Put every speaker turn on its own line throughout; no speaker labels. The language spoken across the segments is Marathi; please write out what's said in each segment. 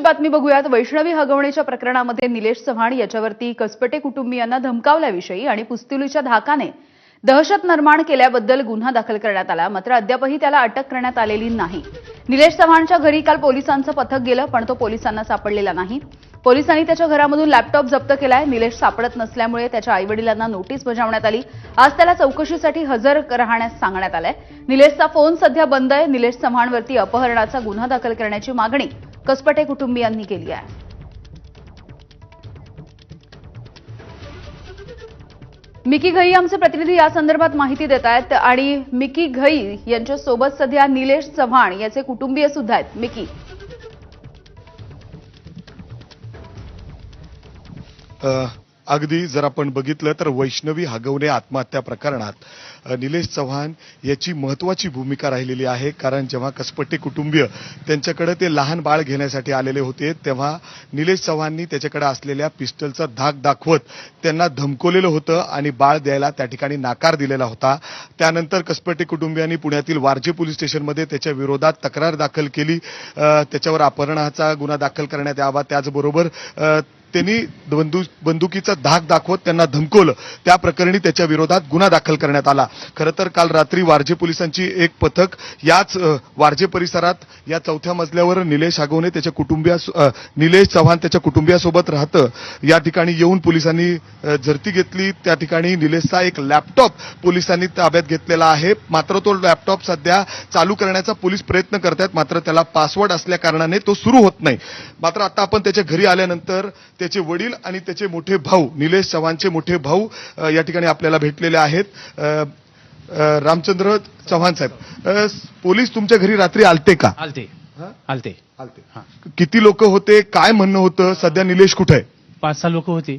बातमी बघूयात। वैष्णवी हगवण्याच्या प्रकरणामध्ये निलेश चव्हाण याच्यावरती कसपटे कुटुंबियांना धमकावल्याविषयी आणि पुस्तिलीच्या धाकाने दहशत निर्माण केल्याबद्दल गुन्हा दाखल करण्यात आला। मात्र अद्यापही त्याला अटक करण्यात आलेली नाही। निलेश चव्हाणच्या घरी काल पोलिसांचं पथक गेलं, पण तो पोलिसांना सापडलेला नाही। पोलिसांनी त्याच्या घरामधून लॅपटॉप जप्त केलाय। निलेश सापडत नसल्यामुळे त्याच्या आईवडिलांना नोटीस बजावण्यात आली। आज त्याला चौकशीसाठी हजर राहण्यास सांगण्यात आलंय। निलेशचा फोन सध्या बंद आहे। निलेश चव्हाणवरती अपहरणाचा गुन्हा दाखल करण्याची मागणी कसपटे कुटुंबियांनी केली आहे। मिकी घई आमचे प्रतिनिधी या संदर्भात माहिती देत आहेत आणि मिकी घई यांच्या सोबत सध्या निलेश चव्हाण याचे कुटुंबीय सुद्धा आहेत। मिकी,
अगदी जर आपण बघितलं तर वैष्णवी हगवणे आत्महत्या प्रकरणात निलेश चव्हाण याची महत्वाची भूमिका राहिलेली आहे। कारण जेव्हा कसपटे कुटुंबीय त्यांच्याकडे ते लहान बाळ घेण्यासाठी आलेले होते, तेव्हा निलेश चव्हाणनी त्याच्याकडे असलेल्या पिस्टलचा धाक दाखवत त्यांना धमकवलेलं होतं आणि बाळ द्यायला त्या ठिकाणी नकार दिलेला होता। त्यानंतर कसपटे कुटुंबियांनी पुण्यातील वारजे पोलीस स्टेशनमध्ये त्याच्या विरोधात तक्रार दाखल केली। त्याच्यावर अपहरणाचा गुन्हा दाखल करण्यात यावा, त्याचबरोबर त्यांनी बंदुकीचा धाक दाखवत त्यांना धमकवलं, त्या प्रकरणी त्याच्या विरोधात गुन्हा दाखल करण्यात आला। खरं तर काल रात्री वारजे पोलिसांची एक पथक याच वारजे परिसरात या चौथ्या मजल्यावर निलेश हगवणे निलेश चव्हाण त्याच्या कुटुंबियासोबत राहतं, या ठिकाणी येऊन पोलिसांनी झडती घेतली। त्या ठिकाणी निलेशचा एक लॅपटॉप पोलिसांनी ताब्यात घेतलेला आहे। मात्र तो लॅपटॉप सध्या चालू करण्याचा पोलीस प्रयत्न करतात, मात्र त्याला पासवर्ड असल्या कारणाने तो सुरू होत नाही। मात्र आता आपण त्याच्या घरी आल्यानंतर त्याचे वडील आणि त्याचे मोठे भाऊ, निलेश चव्हाणचे मोठे भाऊ या ठिकाणी आपल्याला भेटलेले आहेत। रामचंद्र चव्हाण साहेब, पोलीस तुमच्या घरी रात्री आलते का?
आलते।
किती लोक होते? काय म्हणणं होतं? सध्या निलेश कुठे आहे?
5-6 लोक होती।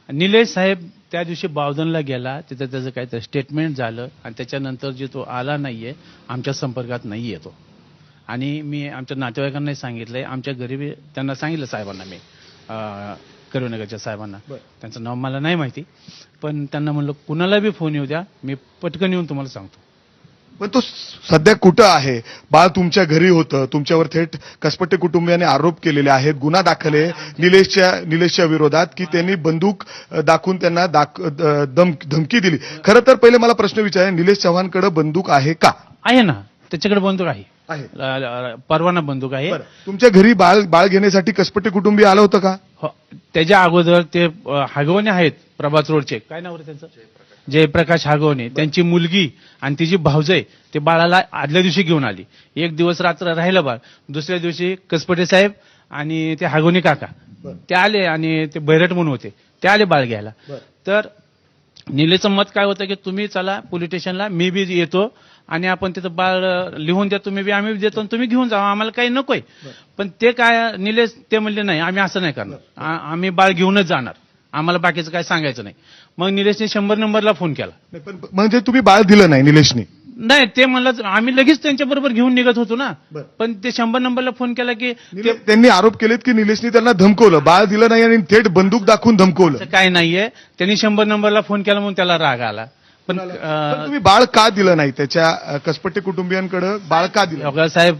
निलेश साहेब त्या दिवशी बावधनला गेला, तिथं त्याचं काहीतरी स्टेटमेंट झालं आणि त्याच्यानंतर जे तो आला नाहीये, आमच्या संपर्कात नाहीये तो। आणि मी आमच्या नातेवाईकांनाही सांगितलंय, आमच्या घरी त्यांना सांगितलं साहेबांना, मी करुणेकरच्या साहेबांना, त्यांचं नाव मला नाही माहिती, पण त्यांना म्हणलं कुणाला बी फोन येऊ द्या, मी पटकन येऊन तुम्हाला सांगतो।
पण तो सध्या कुठं आहे? बाळ तुमच्या घरी होतं, तुमच्यावर थेट कसपटे कुटुंबियाने आरोप केलेले आहेत, गुन्हा दाखल आहे निलेशच्या विरोधात की त्यांनी बंदूक दाखवून त्यांना धमकी दिली। खरं तर पहिले मला प्रश्न विचारा, निलेश चव्हाणकडे बंदूक आहे का?
आहे ना, त्याच्याकडे बंदूक आहे, परवाना बंदूक आहे।
तुमच्या घरी बाळ घेण्यासाठी कसपटे कुटुंबीय आलं होतं का?
त्याच्या अगोदर ते हगवणे आहेत प्रभात रोडचे, काय नाव रे त्यांचं, जयप्रकाश हगवणे, त्यांची मुलगी आणि तिची भावजय ते बाळाला आदल्या दिवशी घेऊन आली। एक दिवस रात्र राहिलं बाळ, दुसऱ्या दिवशी कसपटे साहेब आणि ते हगवणे काका ते आले आणि ते बैरट म्हणून होते, ते आले बाळ घ्यायला। तर निलेशचं मत काय होतं की तुम्ही चला पोलीस स्टेशनला, मी बी येतो आणि आपण तिथं बाळ लिहून द्या, तुम्ही बी आम्ही देतो, तुम्ही घेऊन जा, आम्हाला काही नकोय। पण ते काय निलेश ते म्हणले नाही, आम्ही असं नाही करणार, आम्ही बाळ घेऊनच जाणार, आम्हाला बाकीचं काय सांगायचं नाही। मग निलेशने 100 नंबरला फोन केला।
म्हणजे तुम्ही बाळ दिलं नाही निलेशने?
नाही, ते म्हणलं आम्ही लगेच त्यांच्या बरोबर घेऊन निघत होतो ना, पण ते 100 नंबरला फोन केला की
त्यांनी आरोप केलेत की निलेशने त्यांना धमकवलं, बाळ दिलं नाही आणि थेट बंदूक दाखवून धमकवलं।
काय नाहीये, त्यांनी 100 नंबरला फोन केला म्हणून त्याला राग आला। पण
तुम्ही बाळ का दिलं नाही? त्याच्या कसपटे कुटुंबियांकडे बाळ का दिलं?
साहेब,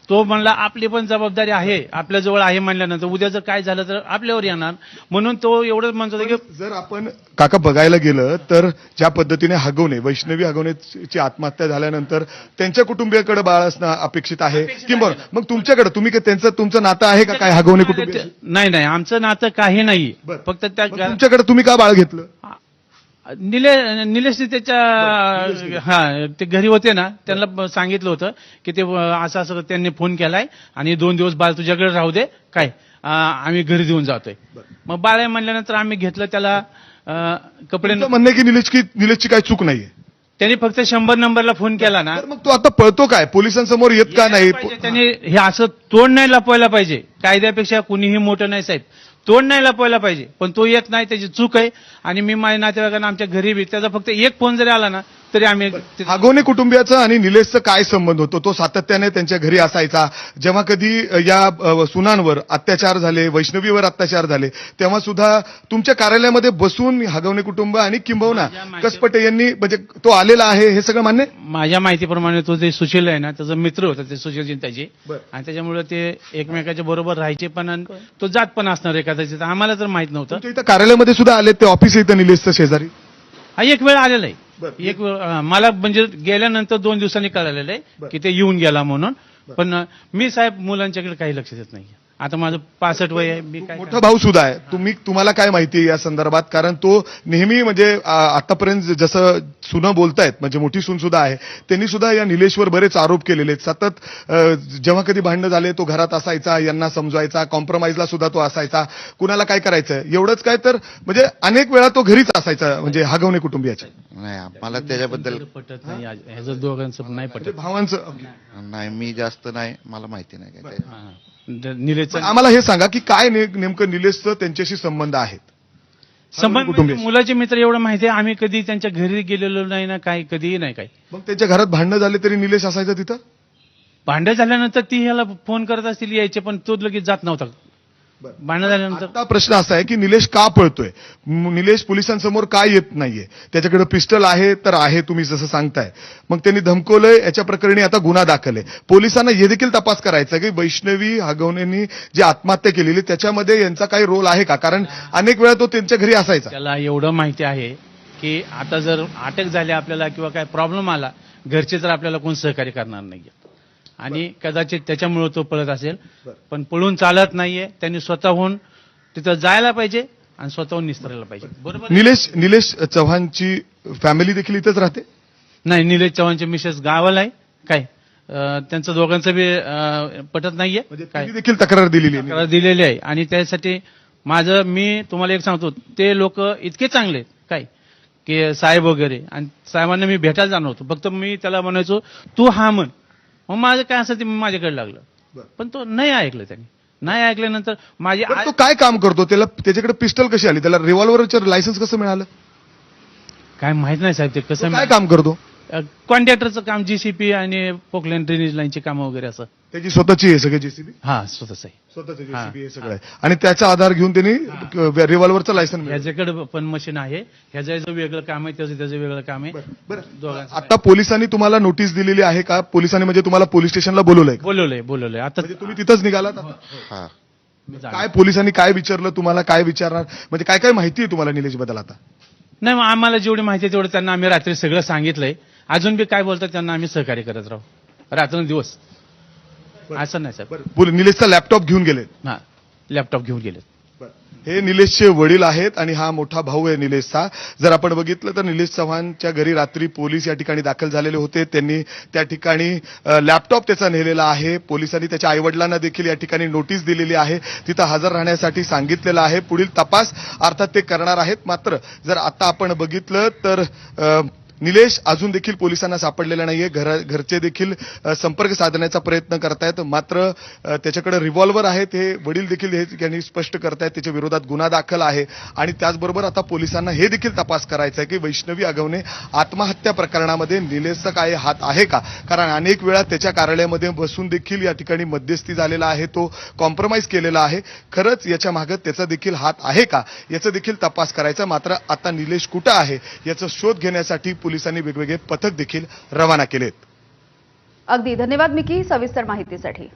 तो म्हणला आपली पण जबाबदारी आहे, आपल्या जवळ आहे म्हणल्यानंतर उद्या जर काय झालं तर आपल्यावर येणार, म्हणून तो एवढं म्हणतो की
जर आपण काका बघायला गेलं तर ज्या पद्धतीने वैष्णवी हगवणेची आत्महत्या झाल्यानंतर त्यांच्या कुटुंबियाकडे बाळ असणं अपेक्षित आहे किंवा मग तुमच्याकडे तुमचं नातं आहे का काय हगवणे कुटुंब?
नाही, आमचं नातं काही नाही, फक्त त्या
तुमच्याकडे तुम्ही का बाळ घेतलं?
निलेशने त्याच्या ते घरी होते ना, त्यांना सांगितलं होतं की ते असं त्यांनी फोन केलाय आणि 2 दिवस बाळ तुझ्याकडे राहू दे, काय आम्ही घरी देऊन जातोय। मग बाळ आहे म्हणल्यानंतर आम्ही घेतलं त्याला, कपडे
म्हणणे की निलेशची काही चूक नाहीये,
त्यांनी फक्त 100 नंबरला फोन केला ना।
मग तो आता पळतो काय? पोलिसांसमोर येत का नाही?
त्यांनी हे असं तोंड नाही लपवायला पाहिजे, कायद्यापेक्षा कुणीही मोठं नाही साहेब, तोंड नाही लपवायला पाहिजे, पण तो येत नाही, त्याची चूक आहे। आणि मी माझ्या नातेवाईकांना आमच्या घरी बी त्याचा फक्त एक फोन जरी आला ना, तरी आम्ही
हागवणे कुटुंबियाचा आणि निलेशचा काय संबंध होतो? तो सातत्याने त्यांच्या घरी असायचा. जेव्हा कधी या सुनांवर अत्याचार झाले, वैष्णवीवर अत्याचार झाले, तेव्हा सुद्धा तुमच्या कार्यालयामध्ये बसून हागवणे कुटुंब आणि किंबहुना कसपटे यांनी म्हणजे तो आलेला आहे, हे सगळं मान्य?
माझ्या माहितीप्रमाणे तो जे सुशील आहे ना, त्याचा मित्र होता ते सुशील चिंताजी,
बरं.
आणि त्याच्यामुळे ते एकमेकाच्या बरोबर राहायचे पण, आणि तो जात पण असणार आहे कदाचित, आम्हाला तर माहित नव्हतं.
तुमच्या इथं कार्यालयामध्ये सुद्धा आले ते ऑफिस इथं निलेशचं शेजारी?
हा एक वेळ आलेला आहे.
बरं.
एक वेळ मला म्हणजे गेल्यानंतर 2 दिवसांनी कळालेलं आहे की ते येऊन गेला म्हणून. पण मी साहेब मुलांच्याकडे काही लक्ष देत नाही. आता माझं 65 वय आहे, मी काय
मोठा भाऊ सुद्धा आहे. तुम्हाला काय माहिती आहे या संदर्भात? कारण तो नेहमी म्हणजे आतापर्यंत जसं सुनं बोलतायत, म्हणजे मोठी सून सुद्धा आहे, त्यांनी सुद्धा या निलेशवर बरेच आरोप केलेले आहेत. सतत जेव्हा कधी भांडणं झाले तो घरात असायचा, यांना समजवायचा, कॉम्प्रोमाइजला सुद्धा तो असायचा. कुणाला काय करायचं एवढंच काय, तर म्हणजे अनेक वेळा तो घरीच असायचा, म्हणजे हागवणे कुटुंबियाच्या.
नाही मला त्याच्याबद्दल
पटत नाही. ह्याचं दोघांचं नाही
म्हणजे
पटत.
भावांचं
नाही, मी जास्त नाही, मला माहिती नाही काय ते.
हा. निलेशचा
आम्हाला हे सांगा की काय नेमकं निलेशचं त्यांच्याशी संबंध आहेत?
संबंध
कुटुंबीय.
म्हणजे मुलाचे मित्र एवढं माहिती आहे. आम्ही कधी त्यांच्या घरी गेलेलो नाही ना, काही कधीही नाही. काही
मग त्यांच्या घरात भांडणं झाले तरी निलेश असायचा तिथं?
भांडण झाल्यानंतर ती ह्याला फोन करत असतील यायचे, पण तो लगेच जात नव्हता. भांडण झाल्यानंतर
आता प्रश्न असा आहे की निलेश का पळतोय? निलेश पोलिसांसमोर का येत नाहीये? त्याच्याकडे पिस्टल आहे तर आहे, तुम्ही जसं सांगताय. मग त्यांनी धमकवलंय, याच्या प्रकरणी आता गुन्हा दाखल आहे. पोलिसांना हे देखील तपास करायचा की वैष्णवी हागवणेंनी जी आत्महत्या केलेली त्याच्यामध्ये यांचा काही रोल आहे का? कारण अनेक वेळा तो त्यांच्या घरी असायचा.
त्याला एवढं माहिती आहे की आता जर अटक झाली आपल्याला किंवा काय प्रॉब्लेम आला, घरचे तर आपल्याला कोण सहकार्य करणार नाहीये, आणि कदाचित त्याच्यामुळे तो पळत असेल. पण पळून चालत नाहीये. त्यांनी स्वतःहून तिथं जायला पाहिजे आणि स्वतःहून निस्तरायला पाहिजे. बरोबर आहे?
निलेश चव्हाणची फॅमिली देखील इथंच राहते?
नाही, निलेश चव्हाणचे मिसेस गावाला आहे. काय त्यांचं दोघांचं बी पटत नाहीये. काय
त्यांनी देखील तक्रार दिलेली आहे.
तक्रार दिलेली आहे. आणि त्यासाठी मी तुम्हाला एक सांगतो, ते लोक इतके चांगले आहेत काय की साहेब वगैरे, आणि साहेबांना मी भेटायला जाणार होतो. फक्त मी त्याला म्हणायचो तू हा म्हण, मग माझं काय असं ते माझ्याकडे लागलं. पण तो नाही ऐकलं. त्यांनी नाही ऐकल्यानंतर माझी
पण तो काय काम करतो? त्याच्याकडे पिस्टल कशी आली? त्याला रिव्हॉल्व्हरचं लायसन्स कसं मिळालं?
काय माहित नाही साहेब. ते
तो
कसं
काय काम करतो?
कॉन्ट्रॅक्टरचं काम, जीसीपी आणि पोकलँड ड्रेनेज लाईनची कामं वगैरे असं.
त्याची स्वतःची आहे सगळी जेसीबी?
हा, स्वतःच आहे.
स्वतःची जेसीबी हे सगळं आहे. आणि त्याचा आधार घेऊन त्यांनी रिव्हॉल्व्हरचं लायसन्स मिळालं.
ह्याच्याकडे पण मशीन आहे. ह्याचं वेगळं काम आहे, त्याचं वेगळं काम आहे.
बरं,
दोघांचं
आता पोलिसांनी तुम्हाला नोटीस दिलेली आहे का? पोलिसांनी म्हणजे तुम्हाला पोलीस स्टेशनला बोलवलंय का?
बोलवलंय आता.
म्हणजे तुम्ही तिथंच निघालात आता?
हा
मी जाणार.
काय पोलिसांनी काय विचारलं तुम्हाला? काय विचारणार? म्हणजे काय काय माहिती आहे तुम्हाला निलेश बद्दल आता?
नाही, मग आम्हाला जेवढी माहिती आहे तेवढं त्यांना आम्ही रात्री सगळं सांगितलंय. अजून बी काय बोलतात त्यांना आम्ही सहकार्य करत राहू रात्रंदिवस. असं नाही साहेब.
निलेशचा लॅपटॉप घेऊन गेले?
हा, लॅपटॉप घेऊन गेले.
हे निलेशचे वडील आहेत आणि हा मोठा भाऊ आहे निलेशचा. जर आपण बघितलं तर निलेश चव्हाणच्या घरी रात्री पोलीस या ठिकाणी दाखल झालेले होते. त्यांनी त्या ठिकाणी लॅपटॉप त्याचा नेलेला आहे. पोलिसांनी त्याच्या आईवडिलांना देखील या ठिकाणी नोटीस दिलेली आहे. तिथं हजर राहण्यासाठी सांगितलेलं आहे. पुढील तपास अर्थात ते करणार आहेत. मात्र जर आता आपण बघितलं तर निलेश अजून देखील पोलिसांना सापडलेला नाहीये. घरचे देखील संपर्क साधण्याचा प्रयत्न करतायत. मात्र त्याच्याकडे रिव्हॉल्व्हर आहे, ते वडील देखील हे यांनी स्पष्ट करतायत. त्याच्या विरोधात गुन्हा दाखल आहे. आणि त्याचबरोबर आता पोलिसांना हे देखील तपास करायचा आहे की वैष्णवी हागवणे आत्महत्या प्रकरणामध्ये निलेशचा काय हात आहे का? कारण अनेक वेळा त्याच्या कार्यालयामध्ये बसून देखील या ठिकाणी मध्यस्थी झालेला आहे, तो कॉम्प्रोमाइज केलेला आहे. खरंच याच्या मागे त्याचा देखील हात आहे का, याचा देखील तपास करायचा. मात्र आता निलेश कुठं आहे याचा शोध घेण्यासाठी पोलिसांनी वेगवेगळे पथक देखील रवाना केलेत.
अगदी धन्यवाद मिकी सविस्तर माहितीसाठी.